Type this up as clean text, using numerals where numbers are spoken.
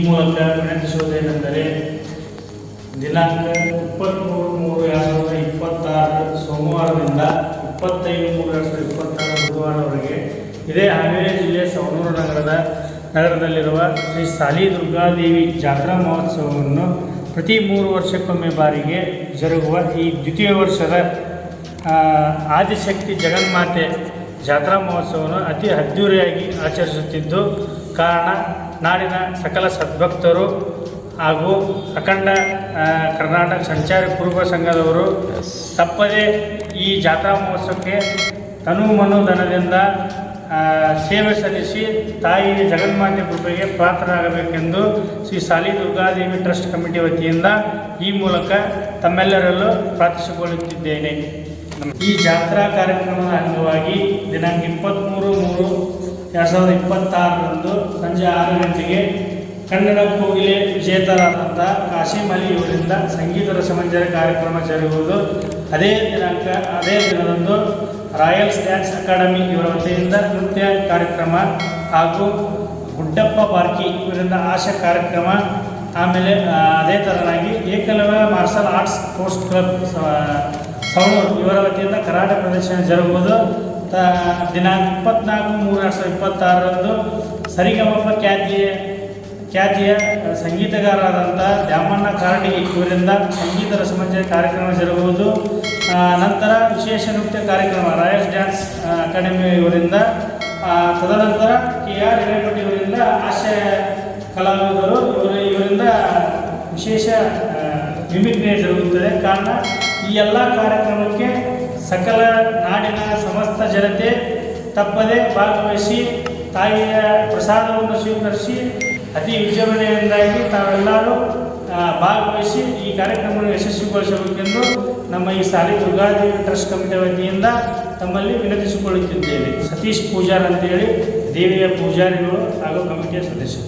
ಮೂಲಕ ವಿನಂತಿಸುವುದೇನೆಂದರೆ ದಿನಾಂಕ 23/3/2026 ಸೋಮವಾರದಿಂದ 25/3/2026 ಬುಧವಾರವರೆಗೆ ಇದೇ ಹಾವೇರಿ ಜಿಲ್ಲೆ ಸವಣೂರು ನಗರದಲ್ಲಿರುವ ಶ್ರೀ ಸಾಲಿ ದುರ್ಗಾದೇವಿ ಜಾತ್ರಾ ಮಹೋತ್ಸವವನ್ನು ಪ್ರತಿ 3 ವರ್ಷಕ್ಕೊಮ್ಮೆ ಬಾರಿಗೆ ಜರುಗುವ ಈ ದ್ವಿತೀಯ ವರ್ಷದ ಆದಿಶಕ್ತಿ ಜಗನ್ಮಾತೆ ಜಾತ್ರಾ ಮಹೋತ್ಸವವನ್ನು ಅತಿ ಅದ್ಧೂರಿಯಾಗಿ ಆಚರಿಸುತ್ತಿದ್ದು ಕಾರಣ ನಾಡಿನ ಸಕಲ ಸದ್ಭಕ್ತರು ಹಾಗೂ ಅಖಂಡ ಕರ್ನಾಟಕ ಸಂಚಾರಿ ಕುರುಬ ಸಂಘದವರು ತಪ್ಪದೇ ಈ ಜಾತ್ರಾ ಮಹೋತ್ಸವಕ್ಕೆ ತನು ಮನು ಧನದಿಂದ ಸೇವೆ ಸಲ್ಲಿಸಿ ತಾಯಿ ಜಗನ್ಮಾತೆ ಕೃಪೆಗೆ ಪಾತ್ರರಾಗಬೇಕೆಂದು ಶ್ರೀ ಸಾಲಿ ದುರ್ಗಾದೇವಿ ಟ್ರಸ್ಟ್ ಕಮಿಟಿ ವತಿಯಿಂದ ಈ ಮೂಲಕ ತಮ್ಮೆಲ್ಲರಲ್ಲೂ ಪ್ರಾರ್ಥಿಸಿಕೊಳ್ಳುತ್ತಿದ್ದೇನೆ. ಈ ಜಾತ್ರಾ ಕಾರ್ಯಕ್ರಮದ ಅಂಗವಾಗಿ ದಿನಾಂಕ 23/3/2026 ಸಂಜೆ 6 ಗಂಟೆಗೆ ಕನ್ನಡ ಕೋಗಿಲೆ ವಿಜೇತರಾದಂಥ ಕಾಶಿಂ ಅಲಿ ಇವರಿಂದ ಸಂಗೀತ ರಸಮಂಜರಿ ಕಾರ್ಯಕ್ರಮ ಜರುಗುವುದು. ಅದೇ ದಿನದಂದು ರಾಯಲ್ಸ್ ಡ್ಯಾನ್ಸ್ ಅಕಾಡೆಮಿ ಇವರ ವತಿಯಿಂದ ನೃತ್ಯ ಕಾರ್ಯಕ್ರಮ ಹಾಗೂ ಗುಡ್ಡಪ್ಪ ಬಾರ್ಕಿ ಇವರಿಂದ ಆಶಾ ಕಾರ್ಯಕ್ರಮ, ಆಮೇಲೆ ಅದೇ ಥರನಾಗಿ Eklavya martial arts sports club Savanur ಇವರ ವತಿಯಿಂದ ಕರಾಟೆ ಪ್ರದರ್ಶನ ಜರುಗುವುದು. ದಿನಾಂಕ 24/3/2026 ಸರಿಗಮಪ ಖ್ಯಾತಿಯ ಸಂಗೀತಗಾರರಾದಂಥ ದ್ಯಾಮಣ್ಣ ಕಾರಡಿ ಇವರಿಂದ ಸಂಗೀತ ರಸಮಂಜರಿ ಕಾರ್ಯಕ್ರಮ ಜರುಗುವುದು. ನಂತರ ವಿಶೇಷ ನೃತ್ಯ ಕಾರ್ಯಕ್ರಮ ರಾಯಲ್ಸ್ ಡ್ಯಾನ್ಸ್ ಅಕಾಡೆಮಿ ಇವರಿಂದ, ತದನಂತರ KR ಹಿರೇಮಠ ಇವರಿಂದ ಹಾಸ್ಯ ಕಲಾವಿದರು ಇವರಿಂದ ವಿಶೇಷ ಮಿಮಿಕ್ರಿ ಜರುಗುತ್ತದೆ. ಕಾರಣ ಈ ಎಲ್ಲ ಕಾರ್ಯಕ್ರಮಕ್ಕೆ ಸಕಲ ನಾಡಿನ ಸಮಸ್ತ ಜನತೆ ತಪ್ಪದೆ ಭಾಗವಹಿಸಿ ತಾಯಿಯ ಪ್ರಸಾದವನ್ನು ಸ್ವೀಕರಿಸಿ ಅತಿ ವಿಜೃಂಭಣೆಯಿಂದಾಗಿ ತಾವೆಲ್ಲರೂ ಭಾಗವಹಿಸಿ ಈ ಕಾರ್ಯಕ್ರಮವನ್ನು ಯಶಸ್ವಿಗೊಳಿಸಬೇಕೆಂದು ನಮ್ಮ ಈ ಸಾಲಿ ದುರ್ಗಾದೇವಿ ಟ್ರಸ್ಟ್ ಕಮಿಟಿ ವತಿಯಿಂದ ತಮ್ಮಲ್ಲಿ ವಿನಂತಿಸಿಕೊಳ್ಳುತ್ತಿದ್ದೇವೆ. ಸತೀಶ್ ಪೂಜಾರ್ ಅಂತೇಳಿ ದೇವಿಯ ಪೂಜಾರಿಗಳು ಹಾಗೂ ಕಮಿಟಿಯ ಸದಸ್ಯರು.